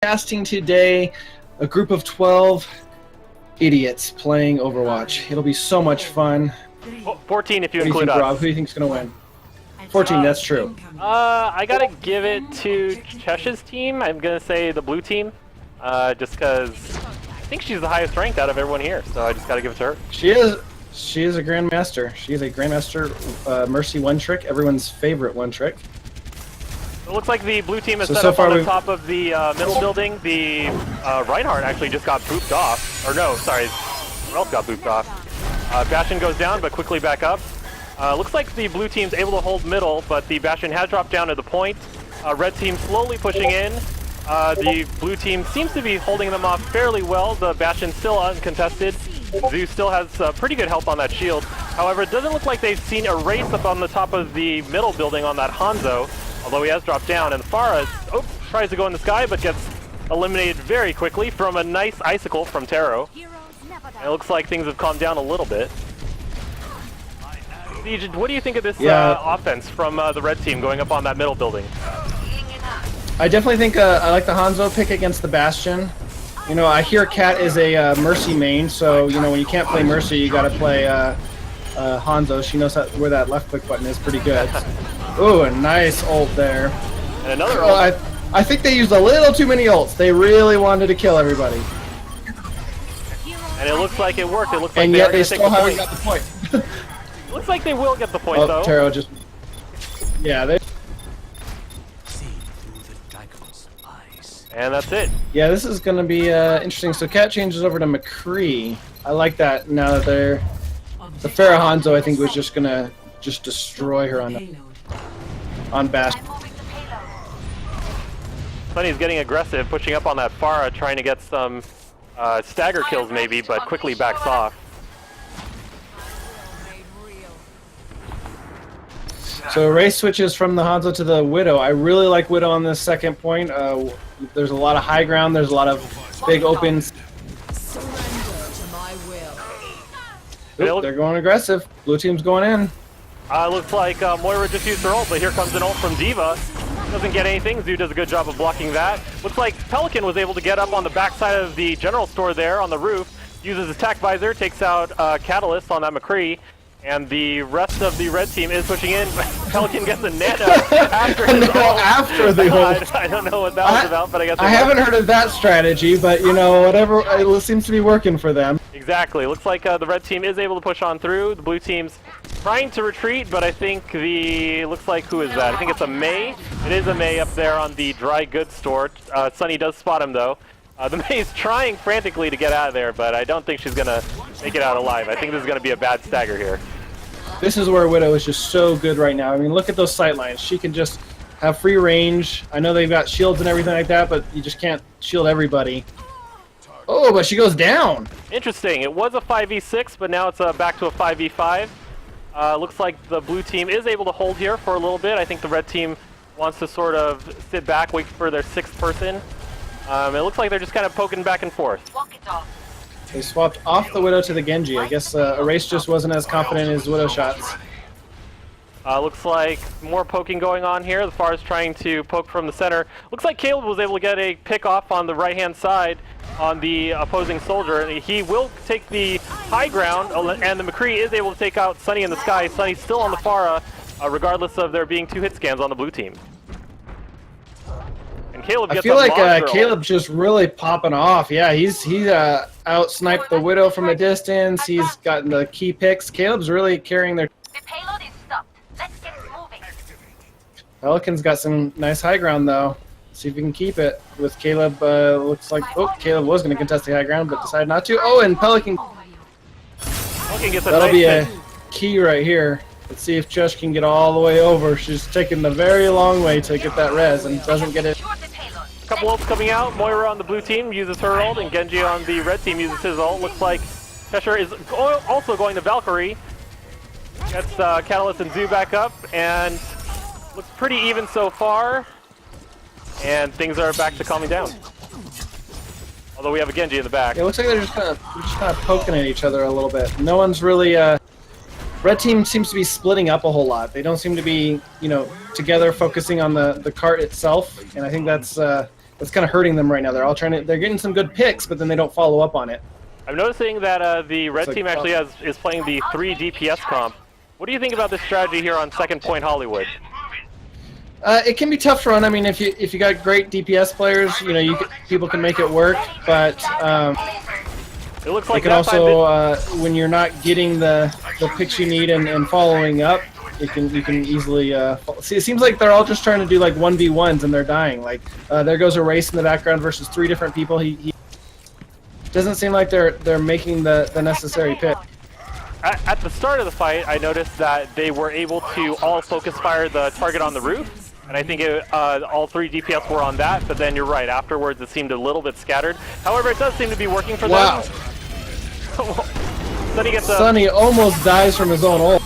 Casting today a group of 12 idiots playing Overwatch. It'll be so much fun. 14 if you What do you include think, us. Rob? Who do you think's gonna win? 14, that's true. I gotta give it to Chesh's team. I'm gonna say the blue team, just because I think she's the highest ranked out of everyone here, so I just gotta give it to her. She is a Grandmaster. She is a Grandmaster Mercy one trick, everyone's favorite one trick. It looks like the blue team is So set up far on the top of the middle building. The Reinhardt actually just got booped off. Or no, sorry, Ralph got booped off. Bastion goes down, but quickly back up. Looks like the blue team's able to hold middle, but the Bastion has dropped down to the point. Red team slowly pushing in. The blue team seems to be holding them off fairly well. The Bastion's still uncontested. Zoo still has pretty good health on that shield. However, it doesn't look like they've seen a race up on the top of the middle building on that Hanzo. Although he has dropped down, and Farah tries to go in the sky, but gets eliminated very quickly from a nice icicle from Taro. And it looks like things have calmed down a little bit. Siege, what do you think of this offense from the red team going up on that middle building? I definitely think I like the Hanzo pick against the Bastion. You know, I hear Cat is a Mercy main, so you know when you can't play Mercy, you gotta play Hanzo. She knows where that left click button is pretty good. Ooh, a nice ult there. And another ult. I think they used a little too many ults. They really wanted to kill everybody. And it looks like it worked. It looks like and they yet are they going to take still the haven't point. got the point. Looks like they will get the point, though. Taro just... Yeah, they... And that's it. Yeah, this is going to be interesting. So Cat changes over to McCree. I like that now that they're... The Pharah Hanzo, I think, was just going to destroy her on Bastion. Sunny's getting aggressive, pushing up on that Farah, trying to get some stagger kills maybe, but quickly backs off. So race switches from the Hanzo to the Widow. I really like Widow on this second point. There's a lot of high ground. There's a lot of big opens. Oop, they're going aggressive. Blue team's going in. Looks like Moira just used her ult, but here comes an ult from D.Va. Doesn't get anything. Zoo does a good job of blocking that. Looks like Pelican was able to get up on the backside of the general store there on the roof. Uses attack visor, takes out Catalyst on that McCree. And the rest of the red team is pushing in. Pelican gets a nano after his ult. After the ult. I don't know what that was about, but I guess I haven't heard of that strategy, but you know, whatever, it seems to be working for them. Exactly. Looks like the red team is able to push on through. The blue team's trying to retreat, but I think looks like, who is that? I think it's a Mei. It is a Mei up there on the dry goods store. Sunny does spot him though. The Mei's trying frantically to get out of there, but I don't think she's gonna make it out alive. I think this is gonna be a bad stagger here. This is where Widow is just so good right now. I mean, look at those sight lines. She can just have free range. I know they've got shields and everything like that, but you just can't shield everybody. Oh, but she goes down. Interesting. It was a 5v6, but now it's back to a 5v5. Looks like the blue team is able to hold here for a little bit. I think the red team wants to sort of sit back, wait for their sixth person. It looks like they're just kind of poking back and forth. They swapped off the Widow to the Genji. I guess Erase just wasn't as confident in his Widow shots. Looks like more poking going on here. The Far's trying to poke from the center. Looks like Caleb was able to get a pick off on the right-hand side on the opposing soldier. And he will take the high ground, and the McCree is able to take out Sunny in the sky. Sunny's still on the Farah, regardless of there being 2 hit scans on the blue team. And Caleb gets I feel like Caleb's Caleb's just really popping off. Yeah, he's out-sniped the Widow from a distance. He's gotten the key picks. Caleb's really carrying their... The payload is stopped. Let's get moving. Pelican's got some nice high ground, though. See if we can keep it. With Caleb, looks like... Oh, Caleb was going to contest the high ground, but decided not to. Oh, and Pelican gets a that'll nice be hit. a key right here. Let's see if Josh can get all the way over. She's taking the very long way to get that res and doesn't get it. Couple ults coming out. Moira on the blue team uses her ult, and Genji on the red team uses his ult. Looks like Cheshire is also going to Valkyrie. Gets Catalyst and Zoo back up, and looks pretty even so far. And things are back to calming down. Although we have a Genji in the back. It looks like they're just kind of poking at each other a little bit. No one's really... Red team seems to be splitting up a whole lot. They don't seem to be, you know, together focusing on the cart itself, and I think that's that's kind of hurting them right now. They're all they're getting some good picks, but then they don't follow up on it. I'm noticing that the red It's like, team actually is playing the 3 DPS comp. What do you think about this strategy here on Second Point Hollywood? It can be tough to run. I mean, if you got great DPS players, you know, people can make it work. But it looks like it can also when you're not getting the picks you need and following up, you can easily see. It seems like they're all just trying to do like 1v1s and they're dying. Like there goes a race in the background versus 3 different people. He doesn't seem like they're making the necessary pick. At the start of the fight, I noticed that they were able to all focus fire the target on the roof, and I think all 3 DPS were on that, but then you're right, afterwards it seemed a little bit scattered. However, it does seem to be working for them. Sonny almost dies from his own ult.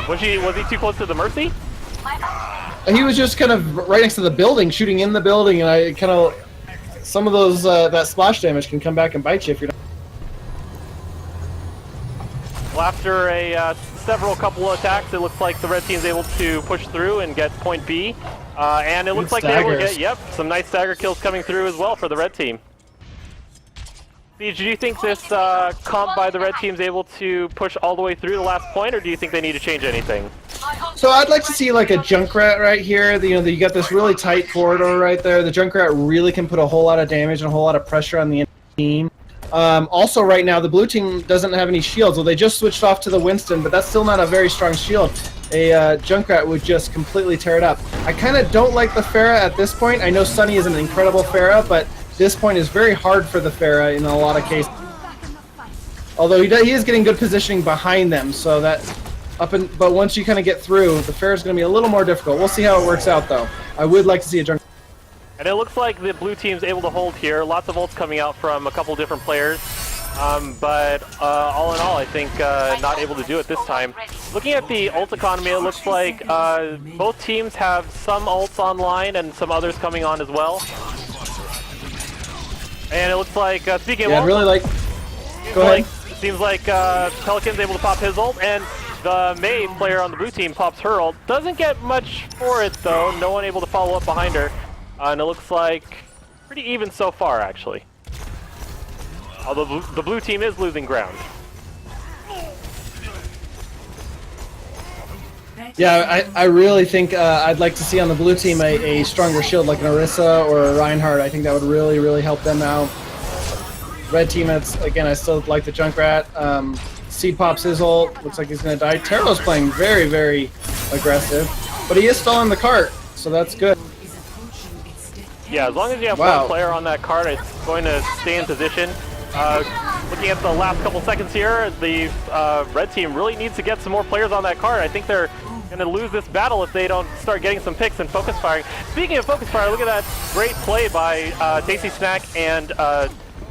Was he too close to the Mercy? He was just kind of right next to the building, shooting in the building, and I kind of... Some of those, that splash damage can come back and bite you if you're not... Well, after a couple of attacks, it looks like the red team's able to push through and get point B. And it looks like they're able to get, some nice stagger kills coming through as well for the red team. Siege, do you think this comp by the red team is able to push all the way through the last point, or do you think they need to change anything? So I'd like to see like a Junkrat right here. You got this really tight corridor right there. The Junkrat really can put a whole lot of damage and a whole lot of pressure on the team. Also right now, the blue team doesn't have any shields. Well, they just switched off to the Winston, but that's still not a very strong shield. A Junkrat would just completely tear it up. I kind of don't like the Pharah at this point. I know Sunny is an incredible Pharah, but this point is very hard for the Pharah in a lot of cases. Although he is getting good positioning behind them, so that but once you kind of get through, the Pharah is going to be a little more difficult. We'll see how it works out, though. I would like to see a Junkrat. And it looks like the blue team's able to hold here. Lots of ults coming out from a couple different players. But all in all, I think not able to do it this time. Looking at the ult economy, it looks like both teams have some ults online and some others coming on as well. And it looks like, speaking of ults, I really like... Go ahead. It seems like Pelican's able to pop his ult, and the Mei player on the blue team pops her ult. Doesn't get much for it, though. No one able to follow up behind her. And it looks like pretty even so far, actually. Although the blue team is losing ground. Yeah, I really think I'd like to see on the blue team a stronger shield like an Orisa or a Reinhardt. I think that would really, really help them out. Red team, again, I still like the Junkrat. Seed pops his ult. Looks like he's going to die. Taro's playing very, very aggressive. But he is still on the cart, so that's good. Yeah, as long as you have one player on that cart, it's going to stay in position. Looking at the last couple seconds here, the red team really needs to get some more players on that cart. I think they're going to lose this battle if they don't start getting some picks and focus firing. Speaking of focus fire, look at that great play by Tasty Snack and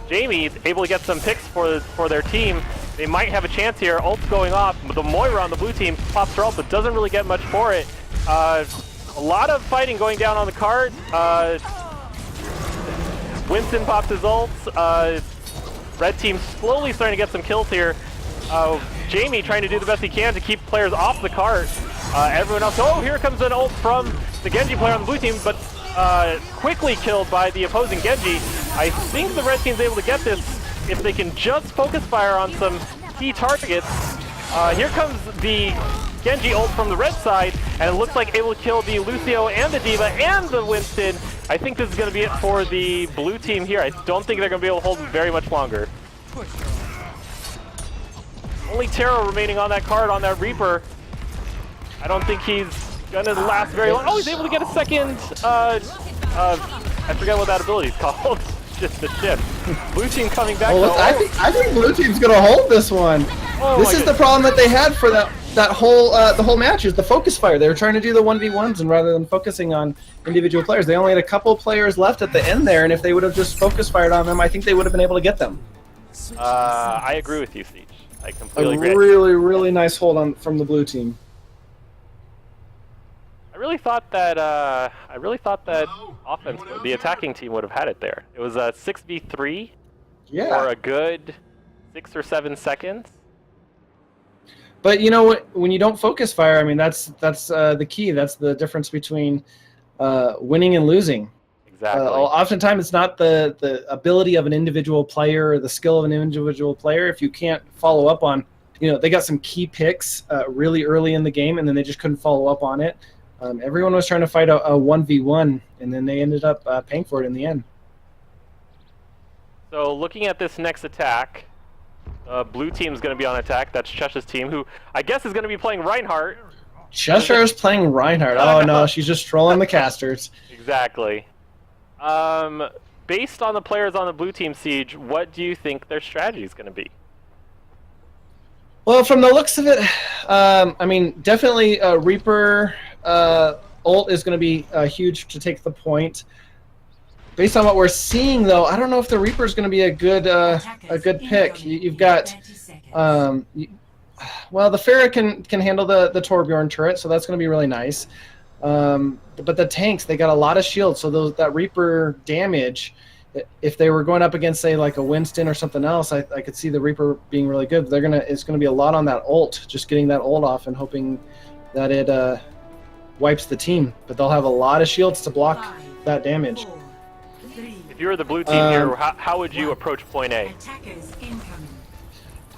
Jamie, able to get some picks for their team. They might have a chance here. Ult's going off. The Moira on the blue team pops her ult, but doesn't really get much for it. A lot of fighting going down on the cart. Winston pops his ult. Red team slowly starting to get some kills here. Jamie trying to do the best he can to keep players off the cart. Everyone else, oh, here comes an ult from the Genji player on the blue team, but quickly killed by the opposing Genji. I think the red team's able to get this if they can just focus fire on some key targets. Here comes the Genji ult from the red side, and it looks like able to kill the Lucio and the D.Va and the Winston. I think this is going to be it for the blue team here. I don't think they're going to be able to hold them very much longer. Only Taro remaining on that card, on that Reaper. I don't think he's going to last very long. Oh, he's able to get a second, I forget what that ability is called. Just the shift. Blue team coming back. Oh, I think blue team's going to hold this one. Oh, this is the problem that they had for the whole match is the focus fire. They were trying to do the 1v1s, and rather than focusing on individual players, they only had a couple players left at the end there, and if they would have just focus fired on them, I think they would have been able to get them. I agree with you, Siege. I completely agree. A really, really nice hold from the blue team. I really thought that offense, the attacking team would have had it there. It was a 6v3 for a good 6 or 7 seconds. But you know what? When you don't focus fire, I mean that's the key. That's the difference between winning and losing. Exactly. Oftentimes, it's not the ability of an individual player or the skill of an individual player. If you can't follow up on, they got some key picks really early in the game, and then they just couldn't follow up on it. Everyone was trying to fight a 1v1, and then they ended up paying for it in the end. So looking at this next attack, blue team's going to be on attack. That's Cheshire's team, who I guess is going to be playing Reinhardt. Cheshire's playing Reinhardt. Oh, no, she's just trolling the casters. Exactly. Based on the players on the blue team Siege, what do you think their strategy is going to be? Well, from the looks of it, I mean, definitely Reaper ult is going to be huge to take the point. Based on what we're seeing, though, I don't know if the Reaper is going to be a good pick. You've got, well, the Pharah can handle the Torbjorn turret, so that's going to be really nice. But the tanks, they got a lot of shields, so that Reaper damage, if they were going up against, say, like a Winston or something else, I could see the Reaper being really good. It's gonna be a lot on that ult, just getting that ult off and hoping that it wipes the team. But they'll have a lot of shields to block that damage. If you were the blue team here, how would you approach point A?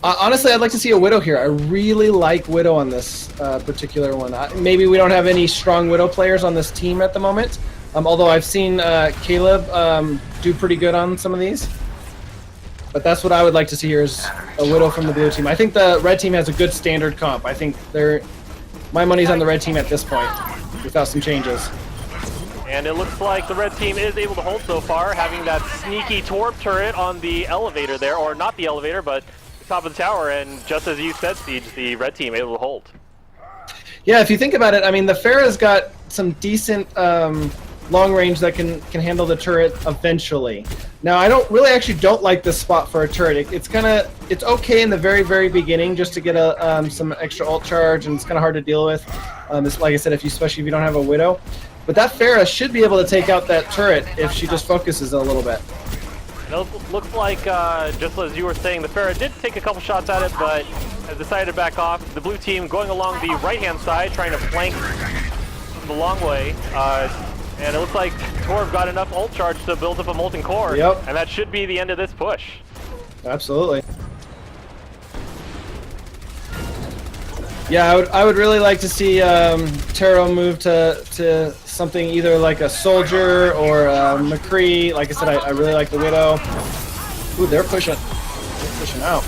Honestly, I'd like to see a Widow here. I really like Widow on this particular one. Maybe we don't have any strong Widow players on this team at the moment, although I've seen Caleb do pretty good on some of these. But that's what I would like to see here is a Widow from the blue team. I think the red team has a good standard comp. I think my money's on the red team at this point, without some changes. And it looks like the red team is able to hold so far, having that sneaky Torb turret on the elevator there, or not the elevator, but top of the tower, and just as you said, Siege, the red team able to hold. Yeah, if you think about it, I mean, the Pharah's got some decent long range that can handle the turret eventually. Now, I don't like this spot for a turret. It's okay in the very beginning just to get some extra ult charge, and it's kind of hard to deal with. It's like I said, especially if you don't have a Widow. But that Pharah should be able to take out that turret if she just focuses a little bit. It looks like, just as you were saying, the Pharah did take a couple shots at it, but has decided to back off. The blue team going along the right-hand side, trying to flank the long way. And it looks like Torb got enough ult charge to build up a molten core. Yep. And that should be the end of this push. Absolutely. Yeah, I would really like to see Taro move to something either like a Soldier or McCree. Like I said, I really like the Widow. Ooh, they're pushing out.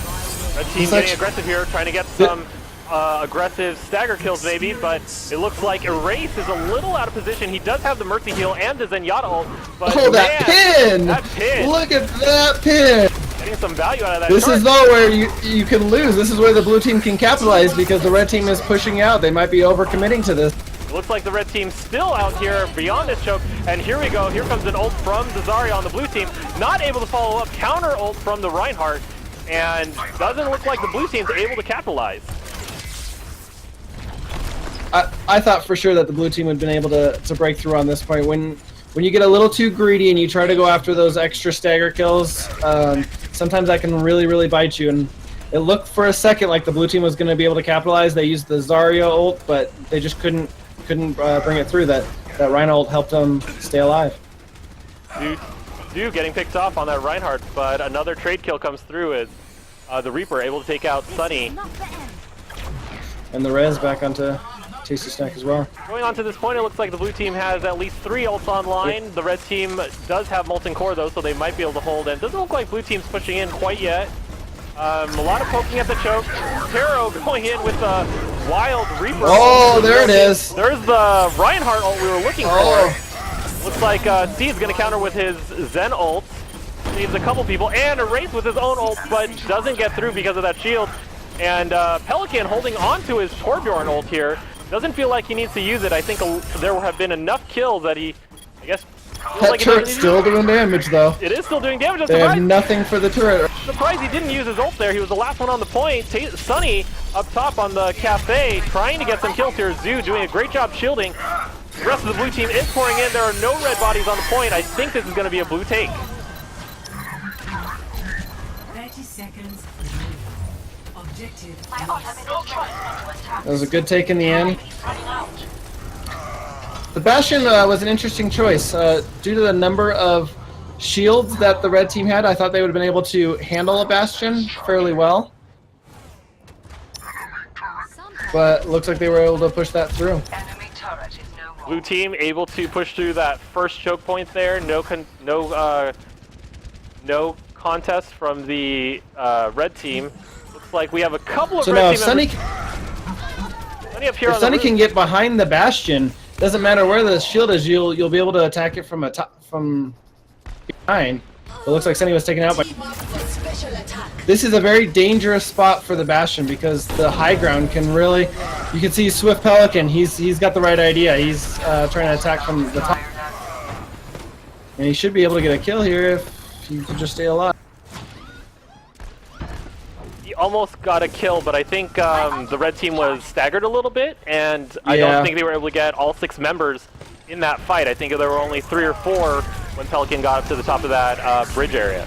Red team getting aggressive here, trying to get some aggressive stagger kills maybe, but it looks like Erase is a little out of position. He does have the Mercy heal and the Zenyatta ult, but oh, that pin! That pin! Look at that pin! Getting some value out of that. This is though where you can lose. This is where the blue team can capitalize because the red team is pushing out. They might be overcommitting to this. It looks like the red team's still out here beyond this choke, and here we go. Here comes an ult from the Zarya on the blue team. Not able to follow up. Counter ult from the Reinhardt, and doesn't look like the blue team's able to capitalize. I thought for sure that the blue team would have been able to break through on this point. When you get a little too greedy and you try to go after those extra stagger kills, sometimes that can really bite you. And it looked for a second like the blue team was going to be able to capitalize. They used the Zarya ult, but they just couldn't bring it through. That Rhino ult helped them stay alive. Dude getting picked off on that Reinhardt, but another trade kill comes through as the Reaper able to take out Sunny. And the Rez back onto Tasty Snack as well. Going on to this point, it looks like the blue team has at least 3 ults online. The red team does have Molten Core though, so they might be able to hold. And it doesn't look like blue team's pushing in quite yet. A lot of poking at the choke. Taro going in with a wild Reaper. Oh, there it is. There's the Reinhardt ult we were looking for. Looks like Steve's going to counter with his Zen ult. Saves a couple people, and Erase with his own ult, but doesn't get through because of that shield. And Pelican holding on to his Torbjorn ult here. Doesn't feel like he needs to use it. I think there have been enough kills that he, I guess, that turret's still doing damage though. It is still doing damage. They have nothing for the turret. Surprised he didn't use his ult there. He was the last one on the point. Sunny up top on the cafe trying to get some kills here. Zoo doing a great job shielding. The rest of the blue team is pouring in. There are no red bodies on the point. I think this is going to be a blue take. 30 seconds. That was a good take in the end. The Bastion was an interesting choice. Due to the number of shields that the red team had, I thought they would have been able to handle a Bastion fairly well. But looks like they were able to push that through. Enemy turret is no more. Blue team able to push through that first choke point there. No contest from the red team. Looks like we have a couple of So red now team if Sunny, Sunny up here if on the Sunny roof. can get behind the Bastion, doesn't matter where the shield is, you'll be able to attack it from behind. It looks like Sunny was taken out by. This is a very dangerous spot for the Bastion because the high ground can really. You can see Swift Pelican. He's got the right idea. He's trying to attack from the top, and he should be able to get a kill here if he can just stay alive. He almost got a kill, but I think the red team was staggered a little bit, and I Yeah. don't think they were able to get all 6 members in that fight. I think there were only 3 or 4 when Pelican got up to the top of that bridge area.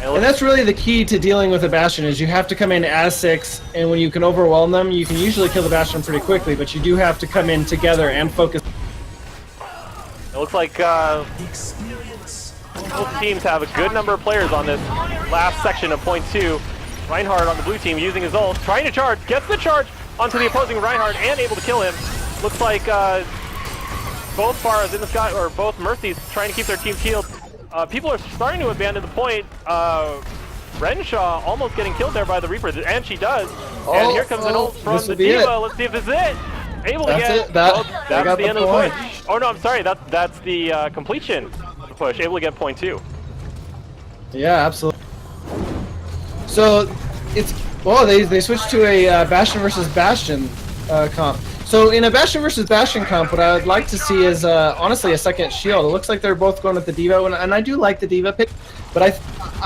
And that's really the key to dealing with a Bastion is you have to come in as 6, and when you can overwhelm them, you can usually kill the Bastion pretty quickly, but you do have to come in together and focus. It looks like both teams have a good number of players on this last section of point 2. Reinhardt on the blue team using his ult, trying to charge, gets the charge onto the opposing Reinhardt and able to kill him. Looks like both Pharahs in the sky, or both Mercies, trying to keep their teams healed. People are starting to abandon the point. Renshaw almost getting killed there by the Reaper, and she does. And here comes an ult from the Diva. Let's see if this is it. Able to get. That's the end of the push. Oh no, I'm sorry. That's the completion of the push. Able to get point 2. Yeah, absolutely. So it's they switched to a Bastion versus Bastion comp. So in a Bastion versus Bastion comp, what I would like to see is honestly a second shield. It looks like they're both going with the Diva, and I do like the Diva pick, but I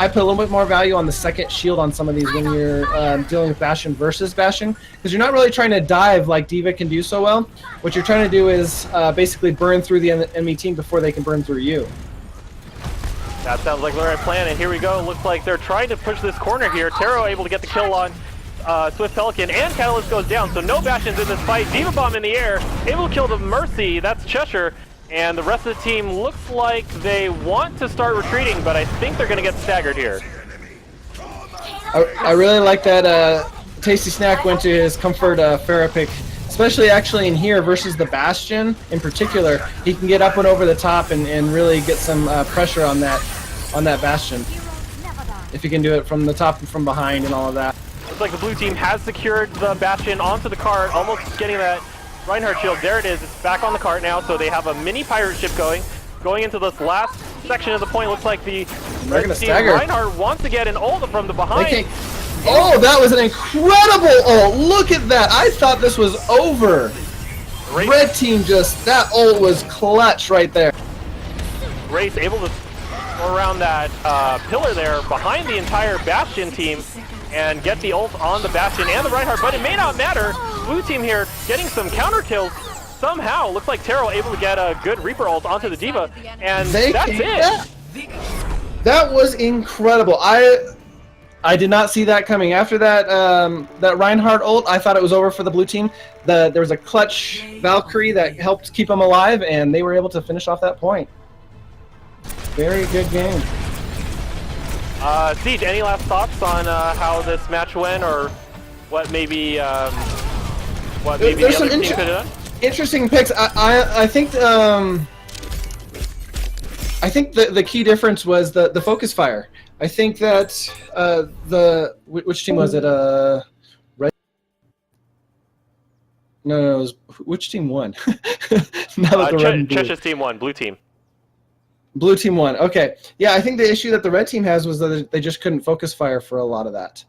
put a little bit more value on the second shield on some of these when you're dealing with Bastion versus Bastion, because you're not really trying to dive like Diva can do so well. What you're trying to do is basically burn through the enemy team before they can burn through you. That sounds like the right plan, and here we go. Looks like they're trying to push this corner here. Taro able to get the kill on Swift Pelican, and Catalyst goes down, so no Bastions in this fight. Diva Bomb in the air, able to kill the Mercy, that's Cheshire, and the rest of the team looks like they want to start retreating, but I think they're going to get staggered here. I really like that Tasty Snack went to his comfort Pharah pick, especially actually in here versus the Bastion in particular. He can get up and over the top and really get some pressure on that Bastion. If he can do it from the top and from behind and all of that. Looks like the blue team has secured the Bastion onto the cart, almost getting that Reinhardt shield. There it is. It's back on the cart now, so they have a mini pirate ship going into this last section of the point. Looks like the red team stagger. Reinhardt wants to get an ult from the behind. Oh, that was an incredible ult! Look at that! I thought this was over. Red team that ult was clutch right there. Grace able to go around that pillar there behind the entire Bastion team and get the ult on the Bastion and the Reinhardt, but it may not matter. Blue team here getting some counter kills somehow. Looks like Taro able to get a good Reaper ult onto the Diva, and that's it. That was incredible. I did not see that coming. After that that Reinhardt ult, I thought it was over for the blue team. There was a clutch Valkyrie that helped keep them alive, and they were able to finish off that point. Very good game. Siege, any last thoughts on how this match went, or what maybe the other team could have done? Interesting picks. I think the key difference was the focus fire. I think that which team was it? Red. No, it was which team won? Chesh's team won. Blue team. Blue team won. Okay. Yeah, I think the issue that the red team has was that they just couldn't focus fire for a lot of that.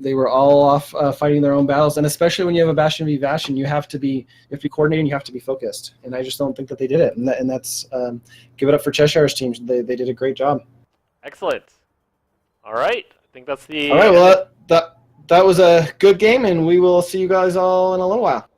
They were all off fighting their own battles, and especially when you have a Bastion v Bastion, you have to be coordinating, you have to be focused, and I just don't think that they did it. And that's give it up for Cheshire's team. They did a great job. Excellent. All right. I think that's the. All right. Well, that was a good game, and we will see you guys all in a little while.